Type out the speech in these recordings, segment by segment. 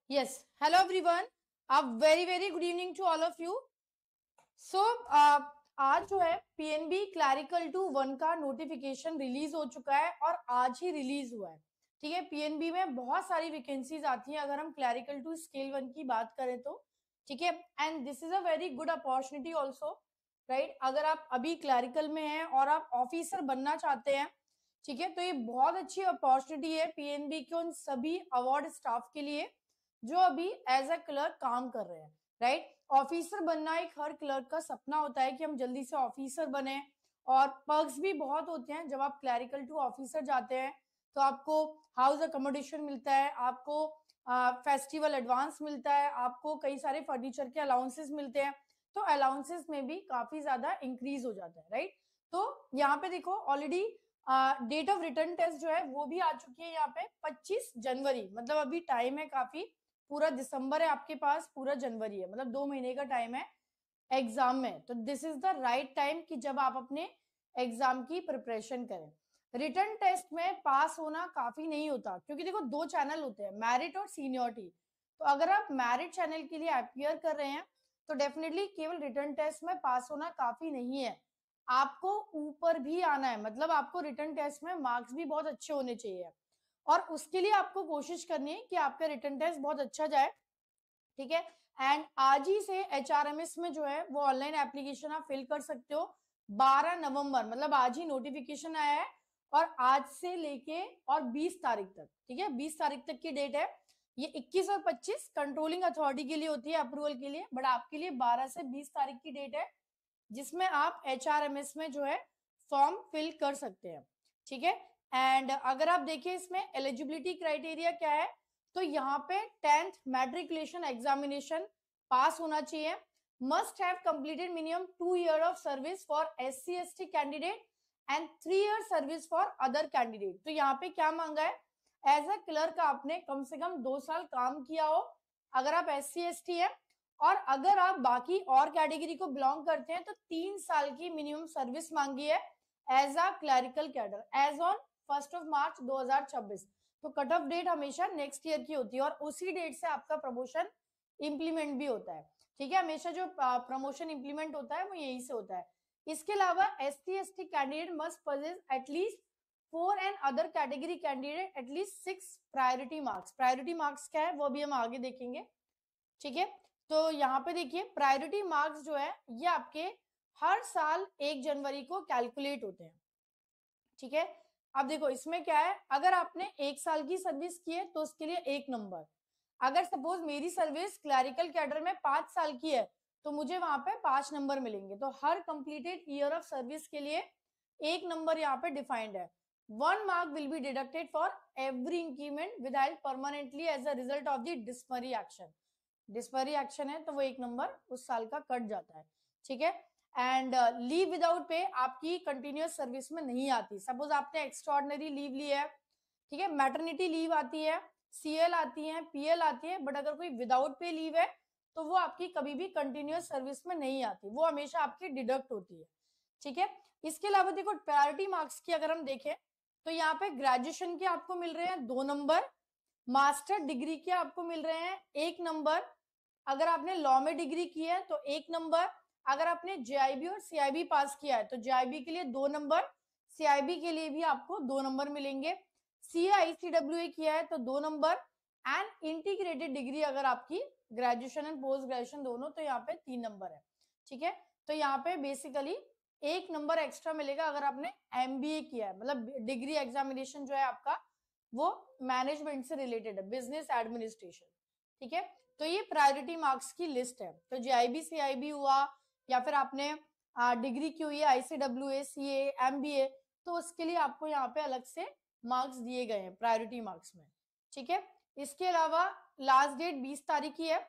Yes. Hello everyone. A very good evening to all of you. So आज जो है PNB clerical to 1 का notification release हो चुका है और आज ही रिलीज हुआ है. ठीक है. PNB में बहुत सारी वैकेंसीज आती हैं अगर हम क्लैरिकल टू स्केल 1 की बात करें तो. ठीक है. And this is a very good opportunity also, right. अगर आप अभी क्लैरिकल में हैं और आप ऑफिसर बनना चाहते हैं, ठीक है, तो ये बहुत अच्छी अपॉर्चुनिटी है PNB के उन सभी अवार्ड स्टाफ के लिए जो अभी एज अ क्लर्क काम कर रहे हैं, राइट. ऑफिसर बनना एक हर क्लर्क का सपना होता है कि हम जल्दी से ऑफिसर बने, और पर्क्स भी बहुत होते हैं. जब आप क्लैरिकल टू ऑफिसर जाते हैं तो आपको हाउस अकोमोडेशन मिलता है, आपको फेस्टिवल एडवांस मिलता है, आपको कई सारे फर्नीचर के अलाउंसेस मिलते हैं. तो अलाउंसेस में भी काफी ज्यादा इंक्रीज हो जाता है, राइट. तो यहाँ पे देखो already date of return test जो है वो भी आ चुकी है यहाँ पे 25 जनवरी. मतलब अभी टाइम है काफी. पूरा दिसंबर है आपके पास, पूरा जनवरी है, मतलब 2 महीने का टाइम है एग्जाम में. तो this is the right time कि जब आप अपने एग्जाम की प्रिपरेशन करें. रिटर्न टेस्ट में पास होना काफी नहीं होता, क्योंकि देखो 2 चैनल होते हैं, मैरिट और सीनियरिटी. तो अगर आप मैरिट चैनल के लिए अपियर कर रहे हैं तो डेफिनेटली केवल रिटर्न टेस्ट में पास होना काफी नहीं है, आपको ऊपर भी आना है. मतलब आपको रिटर्न टेस्ट में मार्क्स भी बहुत अच्छे होने चाहिए, और उसके लिए आपको कोशिश करनी है कि आपका रिटर्न टेस्ट बहुत अच्छा जाए. ठीक है. एंड आज ही से HRMS में जो है वो ऑनलाइन एप्लीकेशन आप फिल कर सकते हो. 12 नवंबर मतलब आज ही नोटिफिकेशन आया है, और आज से लेके और 20 तारीख तक, ठीक है, 20 तारीख तक की डेट है. ये 21 और 25 कंट्रोलिंग अथॉरिटी के लिए होती है अप्रूवल के लिए, बट आपके लिए 12 से 20 तारीख की डेट है जिसमें आप HRMS में जो है फॉर्म फिल कर सकते हैं. ठीक है. एंड अगर आप देखिए इसमें एलिजिबिलिटी क्राइटेरिया क्या है, तो यहाँ पे 10th मैट्रिकुलेशन एग्जामिनेशन पास होना चाहिए. Must have completed minimum 2 year of service for SC/ST candidate and 3 year service for other candidate. तो यहाँ पे क्या मांगा है, एज अ क्लर्क आपने कम से कम 2 साल काम किया हो अगर आप SC/ST है, और अगर आप बाकी और कैटेगरी को बिलोंग करते हैं तो 3 साल की मिनिमम सर्विस मांगी है as a clerical cadre as on 1 March 2026. तो कट ऑफ डेट हमेशा नेक्स्ट ईयर की होती है, और उसी डेट से आपका प्रमोशन इंप्लीमेंट भी होता है. ठीक है. हमेशा जो प्रमोशन इंप्लीमेंट होता है वो यही से होता है. इसके अलावा SC/ST candidate must possess at least 4 and other category candidate at least 6 priority marks. Priority marks क्या है वो भी हम आगे देखेंगे. ठीक है. तो यहाँ पे देखिए प्रायोरिटी मार्क्स जो है ये आपके हर साल 1 जनवरी को कैलकुलेट होते हैं. ठीक है. अब देखो इसमें क्या है, अगर आपने 1 साल की सर्विस की है तो उसके लिए 1 नंबर. अगर सपोज मेरी सर्विस क्लरिकल कैडर में 5 साल की है तो मुझे वहां पे 5 नंबर मिलेंगे. तो हर कंप्लीटेड ईयर ऑफ सर्विस के लिए 1 नंबर यहाँ पे डिफाइंड है. 1 mark will be deducted for every increment without permanently as a result of the disciplinary action. Disciplinary action है तो वो 1 नंबर उस साल का कट जाता है. ठीक है. एंड लीव विदाउट पे आपकी कंटिन्यूअस सर्विस में नहीं आती. सपोज आपने एक्स्ट्रॉर्डनरी लीव ली है, ठीक है, मैटरनिटी लीव आती है, CL आती है, PL आती है, बट अगर कोई विदाउट पे लीव है तो वो आपकी कभी भी कंटिन्यूअस सर्विस में नहीं आती, वो हमेशा आपकी डिडक्ट होती है. ठीक है. इसके अलावा देखो प्रायोरिटी मार्क्स की अगर हम देखें तो यहाँ पे ग्रेजुएशन के आपको मिल रहे हैं 2 नंबर, मास्टर डिग्री के आपको मिल रहे हैं 1 नंबर, अगर आपने लॉ में डिग्री की है तो 1 नंबर, अगर आपने JIB और CIB पास किया है तो JIB के लिए 2 नंबर, CIB के लिए भी आपको 2 नंबर मिलेंगे. CA/ICWA किया है तो 2 नंबर, एंड इंटीग्रेटेड डिग्री अगर आपकी ग्रेजुएशन एंड पोस्ट ग्रेजुएशन दोनों तो यहाँ पे 3 नंबर है. ठीक है. तो यहाँ पे बेसिकली 1 नंबर एक्स्ट्रा मिलेगा अगर आपने MBA किया है, मतलब डिग्री एग्जामिनेशन जो है आपका वो मैनेजमेंट से रिलेटेड है, बिजनेस एडमिनिस्ट्रेशन. ठीक है. तो ये प्रायोरिटी मार्क्स की लिस्ट है. तो JIB CIB हुआ या फिर आपने डिग्री की हुई है ICWA CA MBA, तो उसके लिए आपको यहाँ पे अलग से मार्क्स दिए गए हैं प्रायोरिटी मार्क्स में. ठीक है. इसके अलावा लास्ट डेट 20 तारीख की है,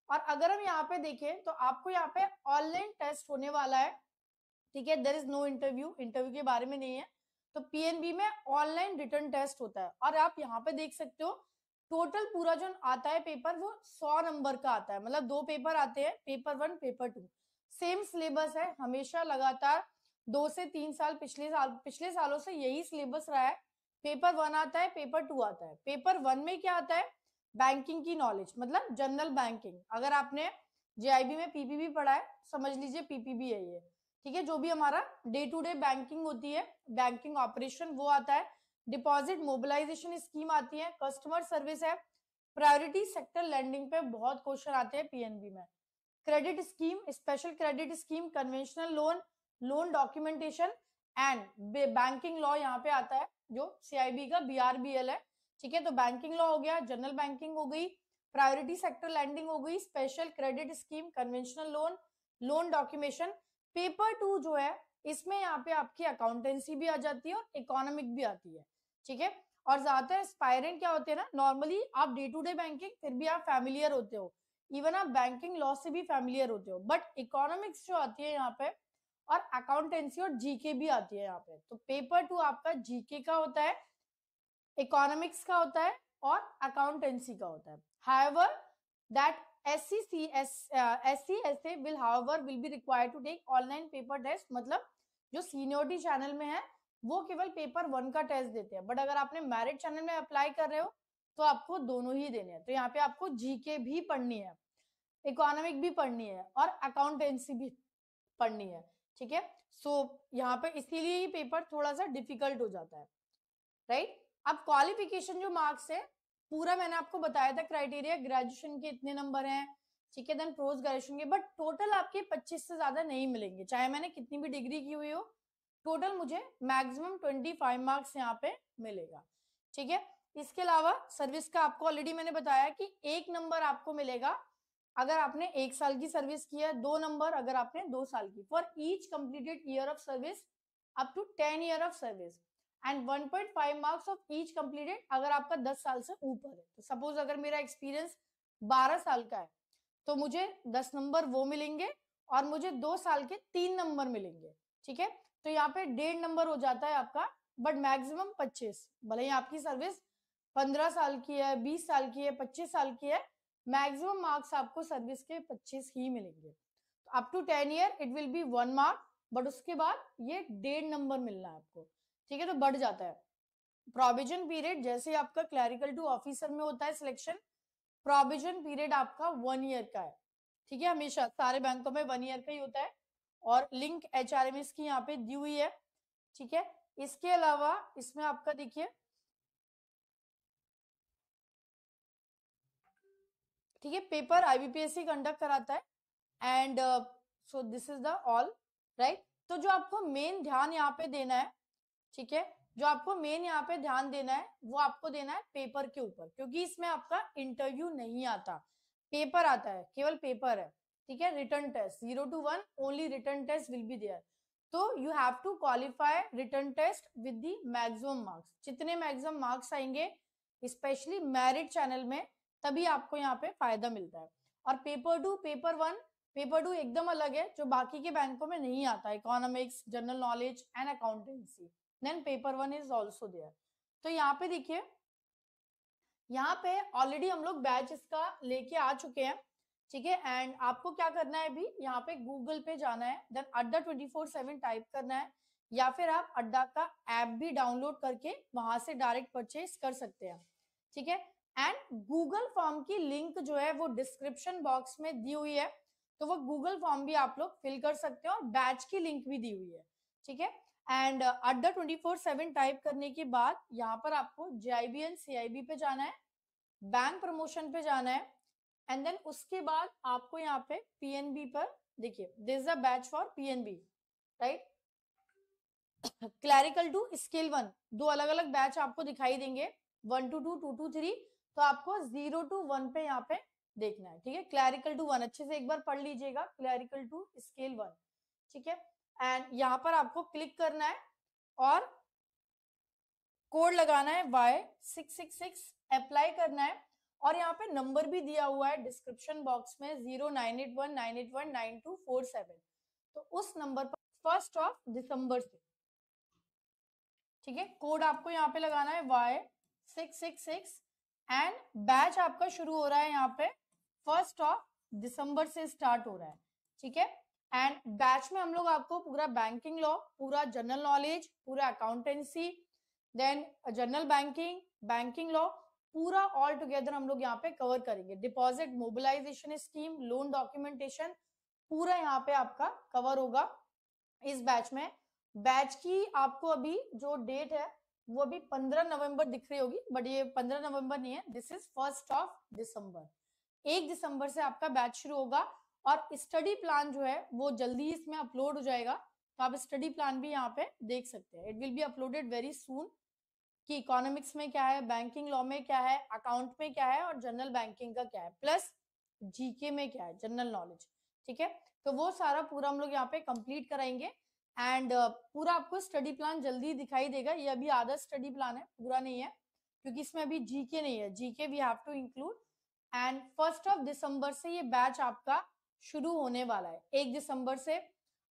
और अगर हम यहाँ पे देखें तो आपको यहाँ पे ऑनलाइन टेस्ट होने वाला है. ठीक है. There is no interview, interview के बारे में नहीं है. तो PNB में ऑनलाइन रिटर्न टेस्ट होता है, और आप यहाँ पे देख सकते हो टोटल पूरा जो आता है पेपर वो 100 नंबर का आता है. मतलब 2 पेपर आते हैं, पेपर 1 पेपर 2. सेम सिलेबस है हमेशा, लगातार 2 से 3 साल पिछले सालों से यही सिलेबस रहा है. पेपर 1 आता है, पेपर 2 आता है. पेपर 1 में क्या आता है, बैंकिंग की नॉलेज मतलब जनरल बैंकिंग। अगर आपने जेआईबी में पीपीबी पढ़ा है, समझ लीजिए पीपीबी है ये, ठीक है। जो भी हमारा डे टू डे बैंकिंग होती है, बैंकिंग ऑपरेशन, वो आता है। डिपॉजिट मोबिलाइजेशन स्कीम आती है, कस्टमर सर्विस है, प्रायोरिटी सेक्टर लैंडिंग पे बहुत क्वेश्चन आते हैं पीएनबी में। Credit scheme, special credit scheme, conventional loan, loan documentation and banking law यहाँ पे आता है, जो सीआईबी का बीआरबीएल है, ठीक है। तो बैंकिंग लॉ हो गया, जनरल बैंकिंग हो गई, प्रायोरिटी सेक्टर लैंडिंग हो गई, special credit scheme, conventional loan, loan documentation. Paper 2 जो है इसमें यहाँ पे आपकी अकाउंटेंसी भी आ जाती है और इकोनॉमिक भी आती है, ठीक है। और ज्यादातर एस्पायरेंट क्या होते हैं ना, नॉर्मली आप डे टू डे बैंकिंग फिर भी आप फैमिलियर होते हो, इवन आप बैंकिंग लॉ से भी फैमिलियर होते हो, बट इकोनॉमिक्स जो आती है यहाँ पे और अकाउंटेंसी और जीके भी आती है यहाँ पे। तो पेपर 2 आपका जीके का होता है, इकोनॉमिक्स का होता है और अकाउंटेंसी का होता है। However, that SC/SA will be required to take online paper test, मतलब जो सीनियोरिटी चैनल में है वो केवल पेपर 1 का टेस्ट देते हैं, बट अगर आपने मैरिट चैनल में अप्लाई कर रहे हो तो आपको दोनों ही देने हैं। तो यहाँ पे आपको जीके भी पढ़नी है, इकोनॉमिक भी पढ़नी है और अकाउंटेंसी भी पढ़नी है, ठीक है। सो यहाँ पे इसीलिए ये पेपर थोड़ा सा डिफिकल्ट हो जाता है, राइट। अब क्वालिफिकेशन जो मार्क्स है पूरा मैंने आपको बताया था, क्राइटेरिया ग्रेजुएशन के इतने नंबर हैं, ठीक है, देन पोस्ट ग्रेजुएशन के, बट टोटल आपके 25 से ज्यादा नहीं मिलेंगे, चाहे मैंने कितनी भी डिग्री की हुई हो, टोटल मुझे मैक्सिमम 25 मार्क्स यहाँ पे मिलेगा, ठीक है। इसके अलावा सर्विस का आपको ऑलरेडी मैंने बताया कि 1 नंबर आपको मिलेगा अगर आपने 1 साल की सर्विस की है, 2 नंबर अगर आपने 2 साल की, for each completed year of service up to 10 year of service, and 1.5 marks of each completed अगर आपका 10 साल से ऊपर है। तो सपोज अगर मेरा एक्सपीरियंस 12 साल का है तो मुझे 10 नंबर वो मिलेंगे और मुझे 2 साल के 3 नंबर मिलेंगे, ठीक है। तो यहाँ पे 1.5 नंबर हो जाता है आपका, बट मैक्सिमम 25, भले ही आपकी सर्विस 15 साल की है, 20 साल की है, 25 साल की है, मैक्सिमम मार्क्स आपको सर्विस के 25 ही मिलेंगे। Up to 10 year it will be 1 mark, but उसके बाद ये 1.5 नंबर मिलना है आपको, ठीक है। तो बढ़ जाता है। प्रोविजन पीरियड जैसे आपका क्लरिकल टू ऑफिसर में होता है सिलेक्शन, प्रोविजन पीरियड आपका 1 ईयर का है, ठीक है। हमेशा सारे बैंकों में 1 ईयर का ही होता है और लिंक एचआरएमएस की यहाँ पे दी हुई है, ठीक है। इसके अलावा इसमें आपका देखिए, ठीक है, पेपर आईबीपीएससी कंडक्ट कराता है and so this is the all, right. तो जो आपको मेन ध्यान यहाँ पे देना है, ठीक है, जो आपको मेन यहाँ पे ध्यान देना है वो आपको देना है पेपर के ऊपर, क्योंकि इसमें आपका इंटरव्यू नहीं आता, पेपर आता है, केवल पेपर है, ठीक है। Written test 0 to 1 only written test will be there, तो you have to qualify written test with the maximum marks. जितने मैक्सिमम मार्क्स आएंगे स्पेशली मैरिट चैनल में तभी आपको यहाँ पे फायदा मिलता है। और पेपर 2 पेपर 2 एकदम अलग है, जो बाकी के बैंकों में नहीं आता, economics, general knowledge and accountancy, then paper 1 is also there. तो यहाँ पे देखिए, यहाँ पे ऑलरेडी हम लोग बैच इसका लेके आ चुके हैं, ठीक है। एंड आपको क्या करना है, अभी यहाँ पे गूगल पे जाना है, देन अड्डा 24/7 टाइप करना है, या फिर आप अड्डा का ऐप भी डाउनलोड करके वहां से डायरेक्ट परचेज कर सकते हैं, ठीक है। एंड गूगल फॉर्म की लिंक जो है वो डिस्क्रिप्शन बॉक्स में दी हुई है, तो वो गूगल फॉर्म भी आप लोग फिल कर सकते हो और बैच की लिंक भी दी हुई है, ठीक है। एंड अड्डा 24/7 टाइप करने के बाद यहाँ पर आपको जेआईबी एंड सीआईबी पे जाना है, बैंक प्रमोशन पे जाना है, एंड देन उसके बाद आपको यहाँ पे पीएनबी पर देखिए, this is a batch for PNB, right. Clerical to scale 1 दो अलग अलग बैच आपको दिखाई देंगे, 1 to 2, 2 to 3, तो आपको 0 to 1 पे यहाँ पे देखना है, ठीक है। क्लरिकल टू 1 अच्छे से एक बार पढ़ लीजिएगा, क्लरिकल टू स्केल 1, ठीक है। एंड यहाँ पर आपको क्लिक करना है और कोड लगाना है Y666, अप्लाई करना है, और यहाँ पे नंबर भी दिया हुआ है डिस्क्रिप्शन बॉक्स में 0981981924 तो उस नंबर पर 1 दिसंबर से, ठीक है, कोड आपको यहाँ पे लगाना है Y666 एंड बैच आपका शुरू हो रहा है यहाँ पे 1 दिसंबर से स्टार्ट हो रहा है, ठीक है। एंड बैच में हम लोग आपको पूरा बैंकिंग लॉ, पूरा जनरल नॉलेज, पूरा accountancy, then general banking, banking law, पूरा ऑल टुगेदर हम लोग यहाँ पे कवर करेंगे। Deposit mobilisation scheme, loan documentation, पूरा यहाँ पे आपका कवर होगा इस बैच में। बैच की आपको अभी जो डेट है वो अभी 15 नवंबर दिख रही होगी, बट ये 15 नवंबर नहीं है, दिस इज 1 दिसंबर। 1 दिसंबर से आपका बैच शुरू होगा और स्टडी प्लान जो है वो जल्दी ही इसमें अपलोड हो जाएगा, तो आप स्टडी प्लान भी यहाँ पे देख सकते हैं। It will be uploaded very soon कि इकोनॉमिक्स में क्या है, बैंकिंग लॉ में क्या है, अकाउंट में क्या है और जनरल बैंकिंग का क्या है, प्लस जीके में क्या है, जनरल नॉलेज। ठीक है, तो वो सारा पूरा हम लोग यहाँ पे कंप्लीट कराएंगे एंड पूरा आपको स्टडी प्लान जल्दी दिखाई देगा। ये अभी आधा स्टडी प्लान है, पूरा नहीं है, क्योंकि इसमें अभी जीके नहीं है, GK we have to include. And 1 दिसंबर से ये बैच आपका शुरू होने वाला है। 1 दिसंबर से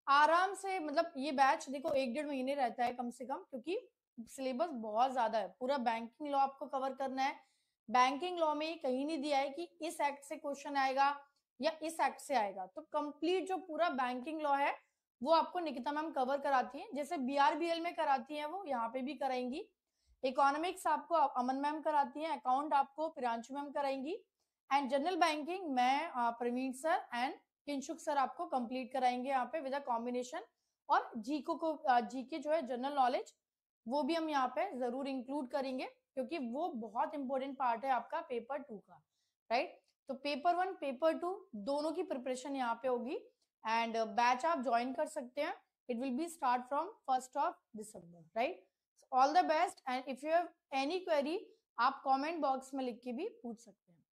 आराम से, मतलब ये बैच देखो 1-1.5 महीने रहता है कम से कम, क्योंकि सिलेबस बहुत ज्यादा है। पूरा बैंकिंग लॉ आपको कवर करना है। बैंकिंग लॉ में कहीं नहीं दिया है कि इस एक्ट से क्वेश्चन आएगा या इस एक्ट से आएगा, तो कंप्लीट जो पूरा बैंकिंग लॉ है वो आपको निकिता मैम कवर कराती है, जैसे बीआरबीएल में कराती है वो यहाँ पे भी कराएंगी। इकोनॉमिक्स आपको अमन मैम कराती है, अकाउंट आपको प्रियांशु मैम कराएंगी एंड जनरल बैंकिंग मैं Praveen sir and Kinshuk sir आपको कंप्लीट कराएंगे यहाँ पे विद अ कॉम्बिनेशन। और जीके जो है जनरल नॉलेज, वो भी हम यहाँ पे जरूर इंक्लूड करेंगे, क्योंकि वो बहुत इंपॉर्टेंट पार्ट है आपका पेपर 2 का, राइट। तो पेपर 1 पेपर 2 दोनों की प्रिपरेशन यहाँ पे होगी एंड बैच आप ज्वाइन कर सकते हैं। It will B start from 1 December, right. All the best and if you have any query आप कमेंट बॉक्स में लिख के भी पूछ सकते हैं।